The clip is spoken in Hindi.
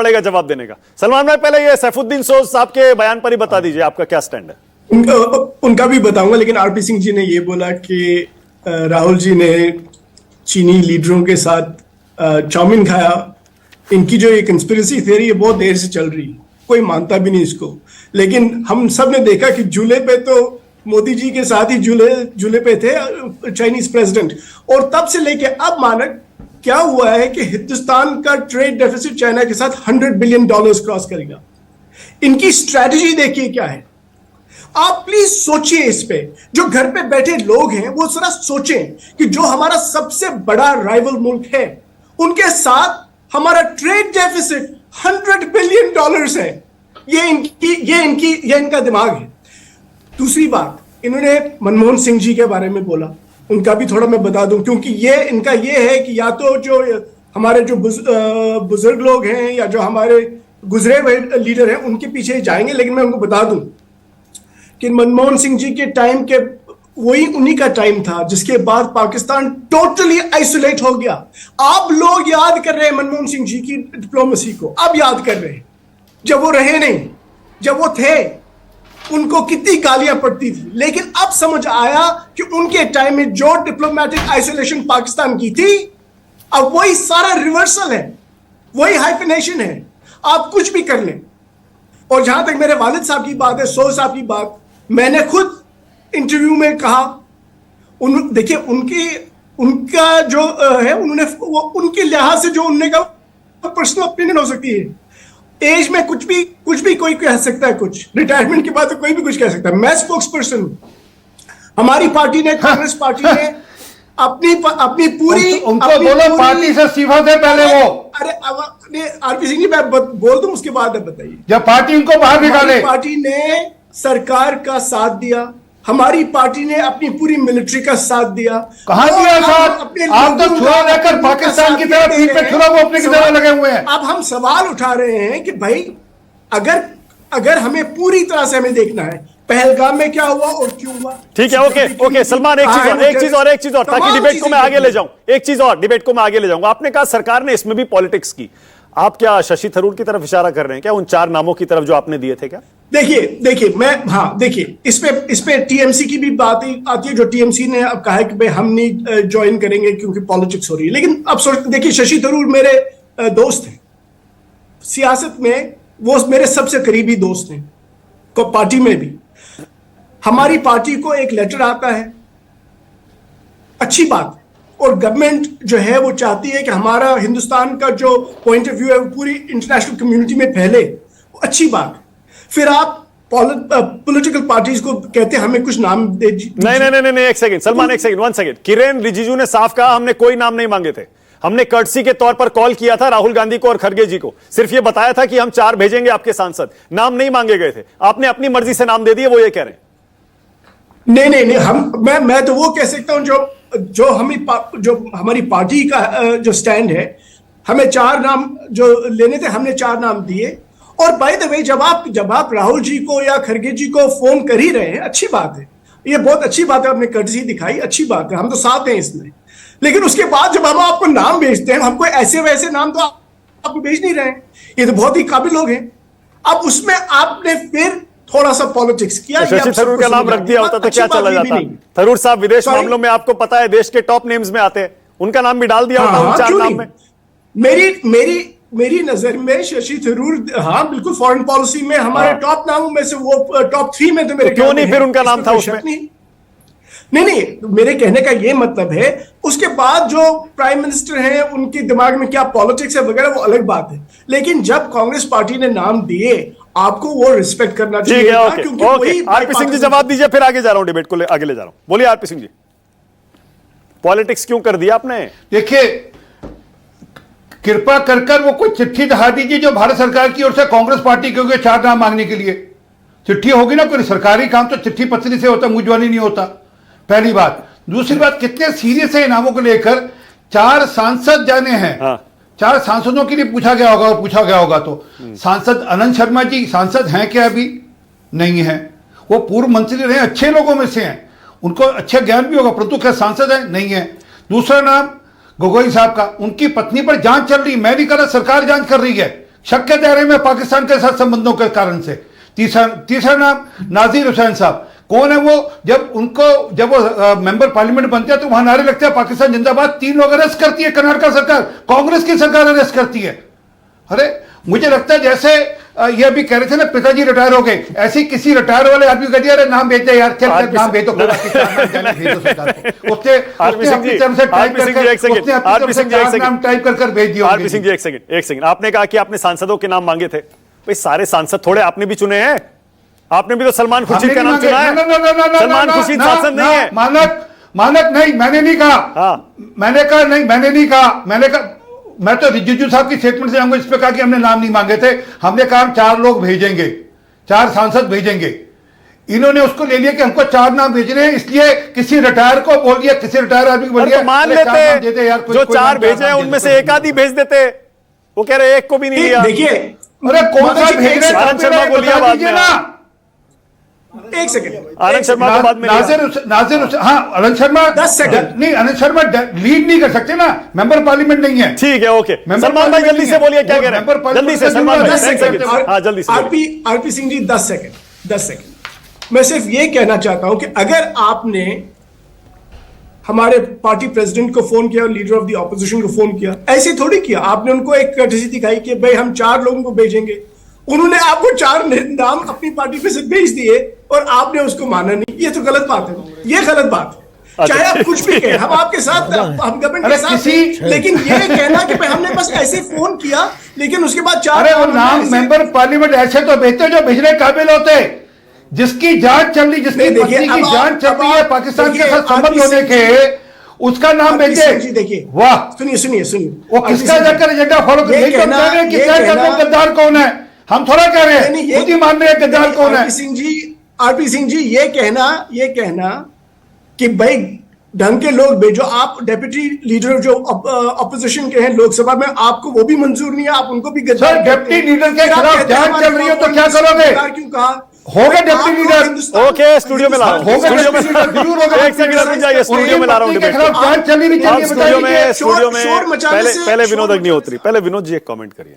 पड़ेगा जवाब देने का। सलमान भाई, पहले ये सैफुद्दीन सोज साहब के बयान पर ही बता दीजिए आपका क्या स्टैंड है। उनका भी बताऊंगा, लेकिन आरपी सिंह जी ने ये बोला कि राहुल जी ने चीनी लीडरों के साथ चाउमीन खाया। इनकी जो ये कंस्पिरेसी थियरी है बहुत देर से चल रही है, कोई मानता भी नहीं इसको। लेकिन हम सब ने देखा कि झूले पे तो मोदी जी के साथ ही झूले पे थे चाइनीज प्रेसिडेंट, और तब से लेके अब मानक क्या हुआ है कि हिंदुस्तान का ट्रेड डेफिसिट चाइना के साथ $100 बिलियन क्रॉस करेगा। इनकी स्ट्रैटेजी देखिए क्या है। आप प्लीज सोचिए इस पे, जो घर पे बैठे लोग हैं वो जरा सोचें कि जो हमारा सबसे बड़ा राइवल मुल्क है उनके साथ हमारा ट्रेड डेफिसिट $100 बिलियन है। ये इनका दिमाग है। दूसरी बात, इन्होंने मनमोहन सिंह जी के बारे में बोला, उनका भी थोड़ा मैं बता दूं, क्योंकि इनका ये है कि या तो जो हमारे जो बुजुर्ग लोग हैं या जो हमारे गुजरे हुए लीडर हैं उनके पीछे जाएंगे, लेकिन मैं उनको बता दूं कि मनमोहन सिंह जी के टाइम के वही उन्हीं का टाइम था जिसके बाद पाकिस्तान टोटली आइसोलेट हो गया। आप लोग याद कर रहे हैं मनमोहन सिंह जी की डिप्लोमेसी को, अब याद कर रहे हैं। जब वो रहे नहीं, जब वो थे, उनको कितनी गालियां पड़ती थी, लेकिन अब समझ आया कि उनके टाइम में जो डिप्लोमेटिक आइसोलेशन पाकिस्तान की थी, अब वही सारा रिवर्सल है, वही हाइफिनेशन है। आप कुछ भी कर लें। और जहां तक मेरे वालिद साहब की बात है, सोज साहब की बात, मैंने खुद इंटरव्यू में कहा, देखिए उनका जो है, उन्होंने उनके लिहाज से जो उन्होंने कहा पर्सनल ओपिनियन हो सकती है। एज में कुछ भी कोई कह सकता है, कुछ रिटायरमेंट के बाद तो कोई भी कुछ कह सकता है। मैं स्पोक्स पर्सन हूं। हमारी पार्टी ने, कांग्रेस पार्टी ने अपनी पूरी उनको बोलो पार्टी से इस्तीफा दे पहले वो। अरे आरपी सिंह जी, मैं बोल दूं उसके बाद बताइए। जब पार्टी उनको बाहर निकाले, पार्टी ने सरकार का साथ दिया, हमारी पार्टी ने अपनी पूरी मिलिट्री का साथ दिया। कहां दिया साथ? आप तो छुरा लेकर पाकिस्तान की तरफ पीठ पे छुरा, वो अपने की तरह लगे हुए हैं। अब हम सवाल उठा रहे हैं कि भाई अगर हमें पूरी तरह से हमें देखना है पहलगाम में क्या हुआ और क्यों हुआ। ठीक है, ओके सलमान, एक चीज और ताकि डिबेट को मैं आगे ले जाऊं, डिबेट को मैं आगे ले जाऊंगा। आपने कहा सरकार ने इसमें भी पॉलिटिक्स की, आप क्या शशि थरूर की तरफ इशारा कर रहे हैं क्या, उन 4 नामों की तरफ जो आपने दिए थे क्या? देखिए इस पे टीएमसी की भी बात आती है, जो टीएमसी ने अब कहा है कि भाई हम नहीं ज्वाइन करेंगे क्योंकि पॉलिटिक्स हो रही है। लेकिन अब देखिए, शशि थरूर मेरे दोस्त हैं सियासत में, वो मेरे सबसे करीबी दोस्त हैं पार्टी में भी। हमारी पार्टी को एक लेटर आता है, अच्छी बात है, और गवर्नमेंट जो है वो चाहती है कि हमारा हिंदुस्तान का जो पॉइंट ऑफ व्यू है वो पूरी इंटरनेशनल कम्युनिटी में फैले, अच्छी बात है। फिर आप पॉलिटिकल पार्टीज को कहते हैं हमें कुछ नाम दे। नहीं, एक second Salman, one second. Kiren Rijiju ने साफ कहा हमने कोई नाम नहीं मांगे थे, हमने कर्टसी के तौर पर कॉल किया था राहुल गांधी को और खड़गे जी को, सिर्फ ये बताया था कि हम 4 भेजेंगे आपके सांसद, नाम नहीं मांगे गए थे। आपने अपनी मर्जी से नाम दे दिए, वो ये कह रहे हैं। नहीं, मैं तो वो कह सकता हूं जो हमारी पार्टी का जो स्टैंड है, हमें 4 नाम जो लेने थे, हमने 4 नाम दिए। और बाय द वे, जब आप राहुल जी को या खड़गे जी को फोन कर ही रहे हैं, अच्छी बात है, ये बहुत अच्छी बात है, आपने कर्टसी दिखाई, अच्छी बात है, हम तो साथ हैं इसमें। लेकिन उसके बाद जब हम आपको नाम भेजते हैं, हमको ऐसे वैसे नाम तो आपको भेज नहीं रहे हैं, ये तो बहुत ही काबिल लोग हैं। अब उसमें आपने फिर थोड़ा सा पॉलिटिक्स किया। शशि थरूर का नाम रख दिया होता तो क्या चला जाता? थरूर साहब विदेश मामलों में आपको पता है देश के टॉप नेम्स में आते हैं, उनका नाम भी डाल दिया होता उन 4 नाम में। मेरी नजर में शशि थरूर, हाँ बिल्कुल, फॉरेन पॉलिसी में हमारे टॉप नामों में से वो टॉप 3 में तो मेरे क्यों नहीं फिर उनका नाम था उसमें? नहीं, मेरे कहने का ये मतलब है, उसके बाद जो प्राइम मिनिस्टर हैं उनके दिमाग में क्या पॉलिटिक्स है वगैरह, वो अलग बात है। लेकिन जब कांग्रेस पार्टी ने नाम दिए, आपको वो रिस्पेक्ट करना चाहिए। आरपी सिंह जी जवाब दीजिए, फिर आगे जा रहा हूं, डिबेट को आगे ले जा रहा हूं। बोलिए आरपी सिंह जी, पॉलिटिक्स क्यों कर दिया आपने? देखिए, कृपा कर वो कोई चिट्ठी दिखा दीजिए जो भारत सरकार की ओर से कांग्रेस पार्टी के 4 नाम मांगने के लिए चिट्ठी होगी ना। कोई सरकारी काम तो चिट्ठी पत्री से होता, मुंहजबानी नहीं होता, पहली बात। दूसरी बात, कितने सीरियस है नामों को लेकर। 4 सांसद जाने हैं, 4 सांसदों के लिए पूछा गया होगा तो सांसद अनंत शर्मा जी सांसद हैं क्या? अभी नहीं है। वो पूर्व मंत्री रहे, अच्छे लोगों में से हैं, उनको अच्छा ज्ञान भी होगा, परंतु क्या सांसद है? नहीं है। दूसरा नाम गोगोई साहब का, उनकी पत्नी पर जांच चल रही, मैं नहीं कर रहा, सरकार जांच कर रही है, शक के दायरे में पाकिस्तान के साथ संबंधों के कारण से। तीसरा नाम नाजिर हुसैन साहब, कौन है वो? जब वो मेंबर पार्लियामेंट बनते हैं तो वहां नारे लगते हैं पाकिस्तान जिंदाबाद, 3 लोग अरेस्ट करती है कर्नाटक सरकार, कांग्रेस की सरकार अरेस्ट करती है। अरे मुझे लगता है जैसे ये अभी कह रहे थे ना पिताजी रिटायर हो गए, ऐसे किसी रिटायर वाले आदमी को दिया, अरे नाम भेज दे यार, चल नाम भेज दो, उसने अपनी तरफ से टाइप कर भेज दिया। आरपी सिंह जी एक सेकंड, आपने कहा कि आपने सांसदों के नाम मांगे थे, भाई सारे सांसद थोड़े आपने भी चुने हैं, आपने भी तो सलमान खुर्शीद का नाम चुना है। सलमान खुर्शीद सांसद नहीं है। मानक नहीं, मैंने नहीं कहा, मैंने कहा मैं तो रिजिजू साहब की स्टेटमेंट से हमको इस पे कहा कि हमने नाम नहीं मांगे थे, हमने कहा हम 4 लोग भेजेंगे, 4 सांसद भेजेंगे। इन्होंने उसको ले लिया कि हमको 4 नाम भेजने हैं, इसलिए किसी रिटायर को बोल दिया, किसी रिटायर आदमी को बोल दिया, तो मान लेते यार, जो 4 भेजे हैं उनमें से एक आधी भेज देते, वो कह रहे एक को भी नहीं लिया। देखिए, अरे कौन सा भेज रहे? आनंद शर्मा को लिया बाद में ना, एक सेकंड, आनंद शर्मा को बाद में नाजिर, हाँ आनंद शर्मा 10 सेकंड नहीं, आनंद शर्मा लीड नहीं कर सकते ना, मेंबर पार्लियामेंट नहीं है। ठीक है, ओके। सलमान भाई जल्दी से बोलिए, क्या कह रहे हैं, जल्दी से सलमान भाई, 10 सेकंड, हाँ जल्दी से। RP Singh ji 10 second. मैं सिर्फ ये कहना चाहता हूं कि अगर आपने हमारे पार्टी प्रेसिडेंट को फोन किया और लीडर ऑफ द ऑपोजिशन को फोन किया, ऐसे थोड़ी किया, आपने उनको एक कर्टसी दिखाई कि भाई हम 4 लोगों को भेजेंगे, उन्होंने आपको 4 नाम अपनी पार्टी पे से भेज दिए और आपने उसको माना नहीं। ये तो गलत बात है, ये गलत बात है। चाहे आप कुछ भी कहें, हम आपके साथ, हम गवर्नमेंट के साथ हैं, लेकिन ये कहना कि भाई हमने बस ऐसे फोन किया लेकिन उसके बाद 4 अरे वो नाम मेंबर पार्लियामेंट ऐसे तो भेजते जो भेजने काबिल होते, जिसकी जांच चल रही, जिसकी पत्नी की जांच चल रही है पाकिस्तान के साथ संबंध होने के, उसका नाम भेजे। देखिए, वाह, सुनिए वो किसका जाकर एजेंडा फॉलो कर रहे हैं कि गद्दार कौन है? हम थोड़ा कह रहे हैं, खुद ही मान रहे हैं गद्दार कौन है। आरपी सिंह जी ये कहना कि भाई ढंग के लोग भेजो, आप डेप्यूटी लीडर जो अपोजिशन के हैं लोकसभा में, आपको वो भी मंजूर नहीं है, आप उनको भी गद्दार। डेप्यूटी लीडर के खिलाफ जांच चल रही हो तो क्या करोगे? क्यों कहा होगा डेप्यूटी लीडर? ओके, स्टूडियो में ला रहा हूँ, स्टूडियो में एक सेकंड रुक जाइए, स्टूडियो में ला रहा हूँ डिबेट। जांच चली नहीं, स्टूडियो में पहले विनोद अग्निहोत्री, पहले विनोद जी एक कमेंट करिए।